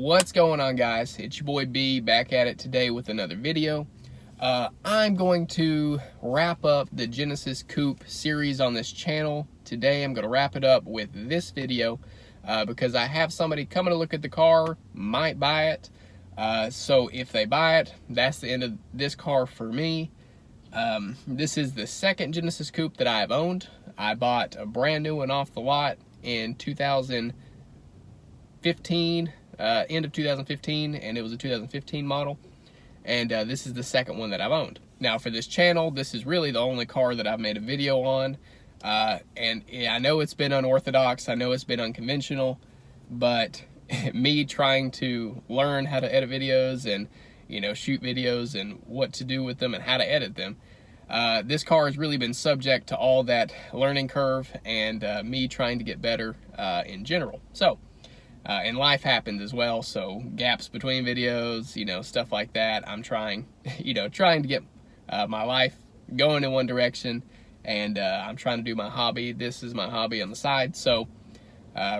What's going on, guys? It's your boy B back at it today with another video. I'm going to wrap up the Genesis Coupe series on this channel. Today I'm going to wrap it up with this video because I have somebody coming to look at the car, might buy it. So if they buy it, that's the end of this car for me. This is the second Genesis Coupe that I've owned. I bought a brand new one off the lot in 2015, end of 2015, and it was a 2015 model. And this is the second one that I've owned. Now for this channel, this is really the only car that I've made a video on. And I know it's been unorthodox, I know it's been unconventional, but me trying to learn how to edit videos and, you know, shoot videos and what to do with them and how to edit them, this car has really been subject to all that learning curve and me trying to get better in general. So, and life happens as well, so gaps between videos, you know, stuff like that. I'm trying, trying to get my life going in one direction, and I'm trying to do my hobby. This is my hobby on the side, so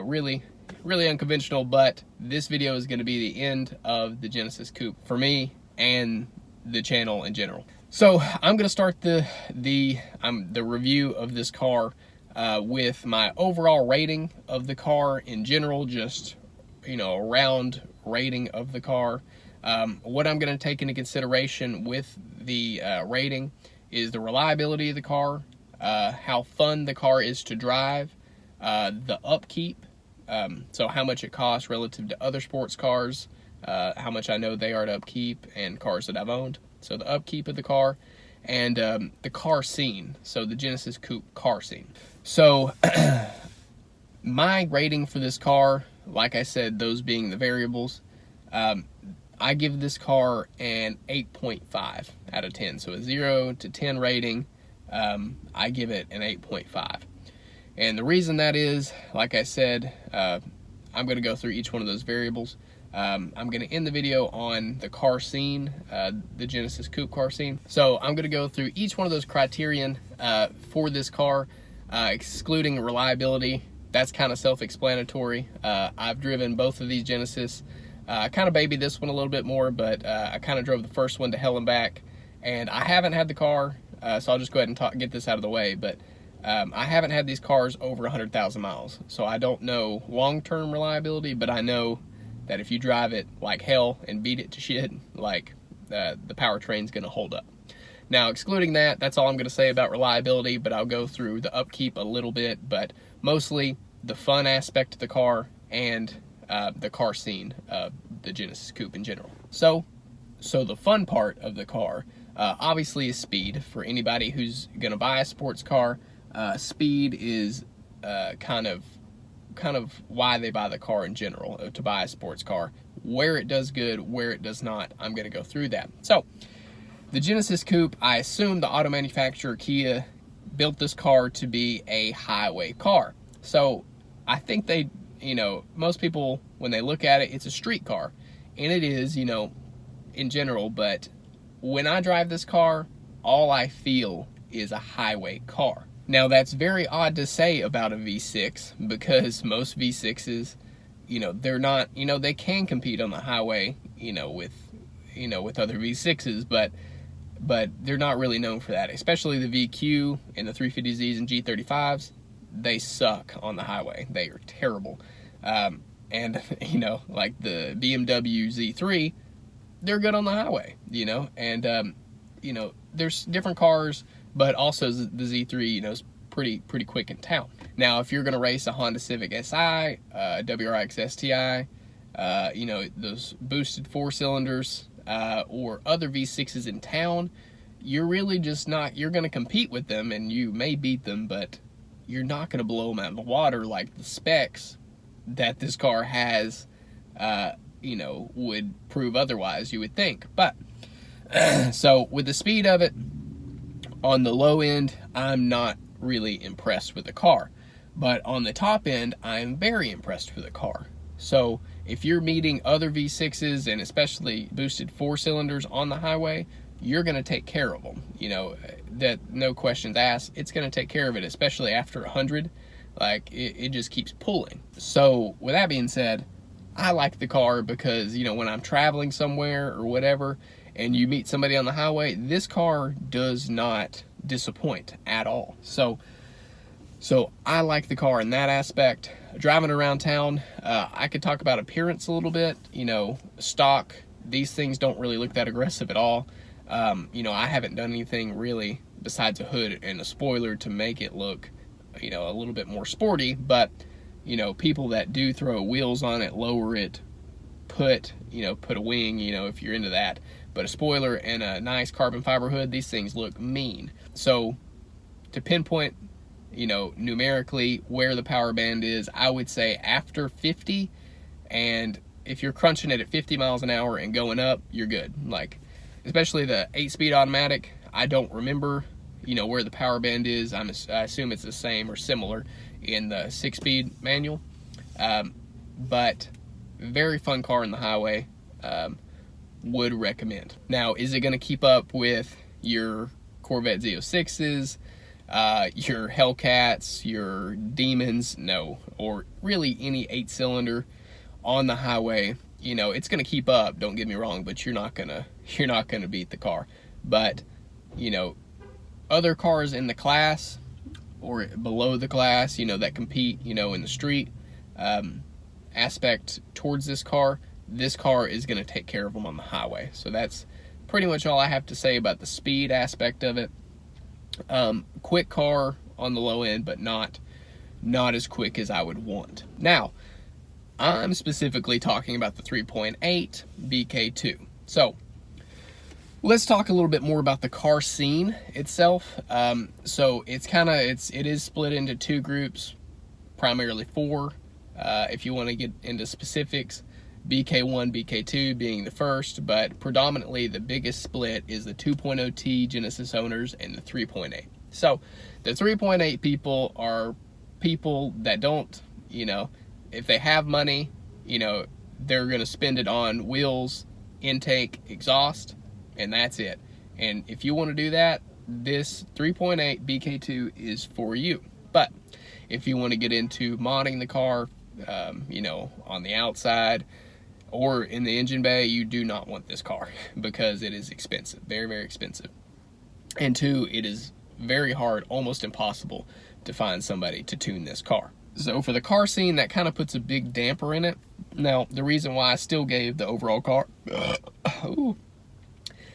really unconventional, but this video is going to be the end of the Genesis Coupe for me and the channel in general. So I'm going to start the review of this car with my overall rating of the car in general, just, you know, a round rating of the car. What I'm going to take into consideration with the rating is the reliability of the car, how fun the car is to drive, the upkeep, so how much it costs relative to other sports cars, how much I know they are to upkeep, and cars that I've owned. So the upkeep of the car, and the car scene, so the Genesis Coupe car scene. So my rating for this car, like I said, those being the variables, I give this car an 8.5 out of 10. So a 0 to 10 rating, I give it an 8.5. And the reason that is, like I said, I'm going to go through each one of those variables. I'm going to end the video on the car scene, the Genesis Coupe car scene. So I'm going to go through each one of those criterion for this car, excluding reliability. That's kind of self-explanatory. I've driven both of these Genesis. I kind of babied this one a little bit more, but I kind of drove the first one to hell and back. And I haven't had the car, so I'll just go ahead and get this out of the way. But I haven't had these cars over 100,000 miles. So I don't know long-term reliability, but I know that if you drive it like hell and beat it to shit, like the powertrain's going to hold up. Now, excluding that, that's all I'm going to say about reliability, but I'll go through the upkeep a little bit, but mostly the fun aspect of the car and the car scene of the Genesis Coupe in general. So the fun part of the car, obviously, is speed. For anybody who's going to buy a sports car, speed is kind of why they buy the car in general, to buy a sports car. Where it does good, where it does not, I'm going to go through that. So the Genesis Coupe, I assume the auto manufacturer Kia built this car to be a highway car. So I think they, most people, when they look at it, it's a street car. And it is, in general. But when I drive this car, all I feel is a highway car. Now, that's very odd to say about a V6, because most V6s, they're not, they can compete on the highway, with other V6s, but they're not really known for that. Especially the VQ and the 350Zs and G35s, they suck on the highway. They are terrible. And, like the BMW Z3, they're good on the highway, and, there's different cars, but also the Z3, is pretty quick in town. Now, if you're going to race a Honda Civic Si, WRX STI, those boosted 4-cylinders, or other V6s in town, you're really just not, you're going to compete with them, and you may beat them, but you're not going to blow them out of the water like the specs that this car has, would prove otherwise, you would think. But, so with the speed of it, on the low end, I'm not really impressed with the car. But on the top end, I'm very impressed with the car. So if you're meeting other V6s, and especially boosted 4-cylinders on the highway, you're going to take care of them. That no questions asked. It's going to take care of it, especially after 100. Like, it just keeps pulling. So with that being said, I like the car because, you know, when I'm traveling somewhere or whatever, and you meet somebody on the highway, this car does not disappoint at all. So I like the car in that aspect. Driving around town, I could talk about appearance a little bit. You know, stock, these things don't really look that aggressive at all. You know, I haven't done anything really besides a hood and a spoiler to make it look, you know, a little bit more sporty. But, you know, people that do throw wheels on it, lower it, put a wing, you know, if you're into that. But a spoiler and a nice carbon fiber hood, these things look mean. So to pinpoint, you know, numerically where the power band is, I would say after 50, and if you're crunching it at 50 miles an hour and going up, you're good. Like, especially the 8-speed automatic, I don't remember, you know, where the power band is. I assume it's the same or similar in the 6-speed manual. But very fun car in the highway. Would recommend. Now, is it going to keep up with your Corvette Z06s, your Hellcats, your Demons? No. Or really any 8-cylinder on the highway. You know, it's going to keep up, don't get me wrong, but you're not gonna beat the car. But, you know, other cars in the class or below the class, you know, that compete, you know, in the street aspect towards this car is going to take care of them on the highway. So that's pretty much all I have to say about the speed aspect of it. Quick car on the low end, but not as quick as I would want. Now, I'm specifically talking about the 3.8 BK2. So let's talk a little bit more about the car scene itself. So it is split into two groups, primarily four. If you want to get into specifics, BK1, BK2 being the first, but predominantly the biggest split is the 2.0T Genesis owners and the 3.8. So the 3.8 people are people that don't, you know, if they have money, you know, they're going to spend it on wheels, intake, exhaust, and that's it. And if you want to do that, this 3.8 BK2 is for you. But if you want to get into modding the car, you know, on the outside or in the engine bay, you do not want this car because it is expensive, very, very expensive. And two, it is very hard, almost impossible to find somebody to tune this car. So for the car scene, that kind of puts a big damper in it. Now, the reason why I still gave the overall car, now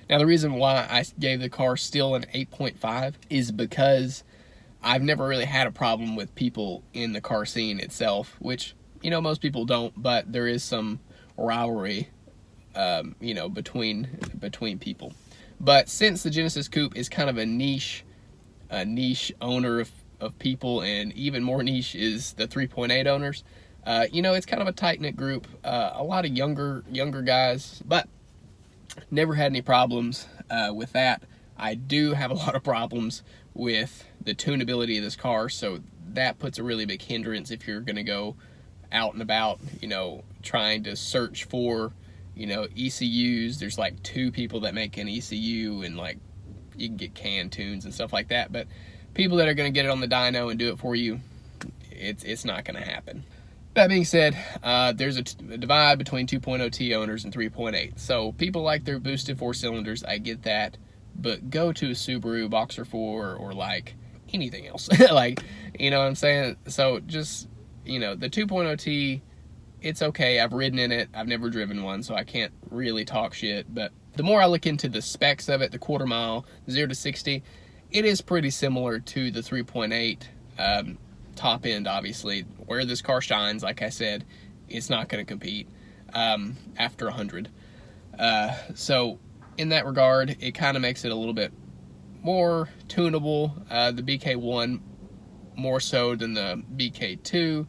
the reason why I gave the car still an 8.5 is because I've never really had a problem with people in the car scene itself, which, you know, most people don't, but there is some rivalry, you know, between people. But since the Genesis Coupe is kind of a niche owner of people, and even more niche is the 3.8 owners, you know, it's kind of a tight-knit group, a lot of younger guys, but never had any problems with that. I do have a lot of problems with the tunability of this car, so that puts a really big hindrance if you're going to go out and about, you know, trying to search for, you know, ECUs. There's like 2 people that make an ECU, and like you can get canned tunes and stuff like that, but people that are going to get it on the dyno and do it for you, it's not going to happen. That being said, there's a divide between 2.0T owners and 3.8. So people like their boosted 4 cylinders, I get that, but go to a Subaru Boxer 4 or like anything else. Like, you know what I'm saying? So just, you know, the 2.0T, it's okay. I've ridden in it. I've never driven one, so I can't really talk shit. But the more I look into the specs of it, the quarter mile, 0 to 60, it is pretty similar to the 3.8 top end, obviously. Where this car shines, like I said, it's not going to compete after 100. So in that regard, it kind of makes it a little bit more tunable. The BK1 more so than the BK2.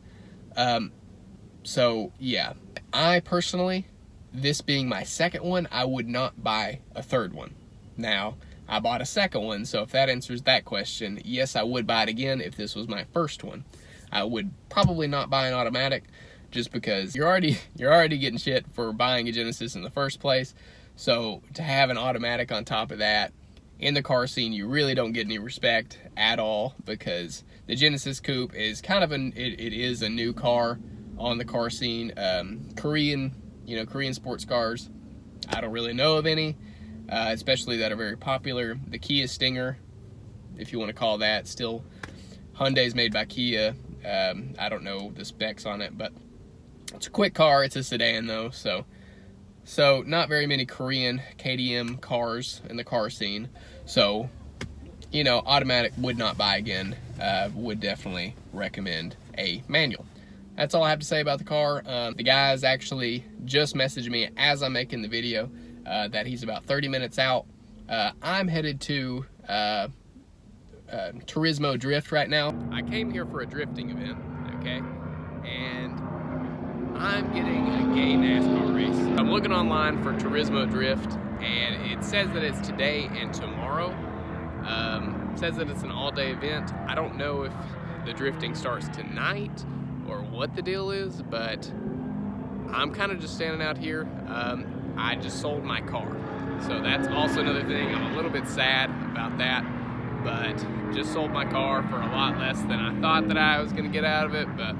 So yeah, I personally, this being my second one, I would not buy a third one. Now, I bought a second one, so if that answers that question, yes, I would buy it again if this was my first one. I would probably not buy an automatic, just because you're already getting shit for buying a Genesis in the first place. So to have an automatic on top of that, in the car scene, you really don't get any respect at all, because the Genesis Coupe is kind of it is a new car on the car scene. Korean sports cars, I don't really know of any, especially that are very popular. The Kia Stinger, if you want to call that, still Hyundai's made by Kia. I don't know the specs on it, but it's a quick car. It's a sedan though, so not very many Korean KTM cars in the car scene. So, you know, automatic would not buy again. Would definitely recommend a manual. That's all I have to say about the car. The guys actually just messaged me as I'm making the video that he's about 30 minutes out. I'm headed to Turismo Drift right now. I came here for a drifting event, okay? And I'm getting a gay NASCAR race. I'm looking online for Turismo Drift, and it says that it's today and tomorrow. It says that it's an all-day event. I don't know if the drifting starts tonight or what the deal is, but I'm kind of just standing out here. I just sold my car, so that's also another thing. I'm a little bit sad about that, but just sold my car for a lot less than I thought that I was gonna get out of it, but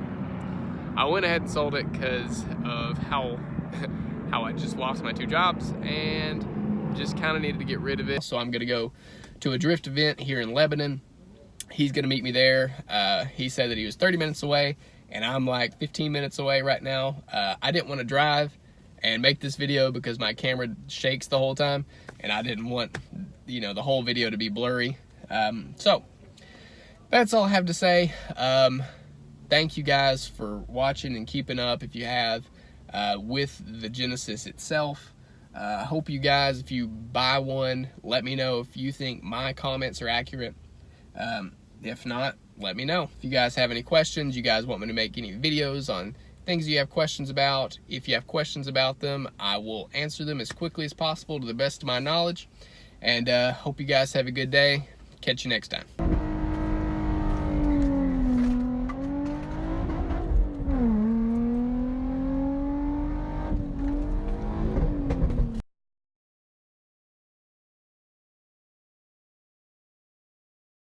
I went ahead and sold it because of how I just lost my 2 jobs and just kind of needed to get rid of it. So I'm gonna go to a drift event here in Lebanon. He's gonna meet me there. He said that he was 30 minutes away, and I'm like 15 minutes away right now. I didn't want to drive and make this video because my camera shakes the whole time, and I didn't want, you know, the whole video to be blurry. So that's all I have to say. Thank you guys for watching and keeping up, if you have, with the Genesis itself. Hope you guys, if you buy one, let me know if you think my comments are accurate. If not, let me know. If you guys have any questions, you guys want me to make any videos on things you have questions about, if you have questions about them, I will answer them as quickly as possible to the best of my knowledge. And hope you guys have a good day. Catch you next time.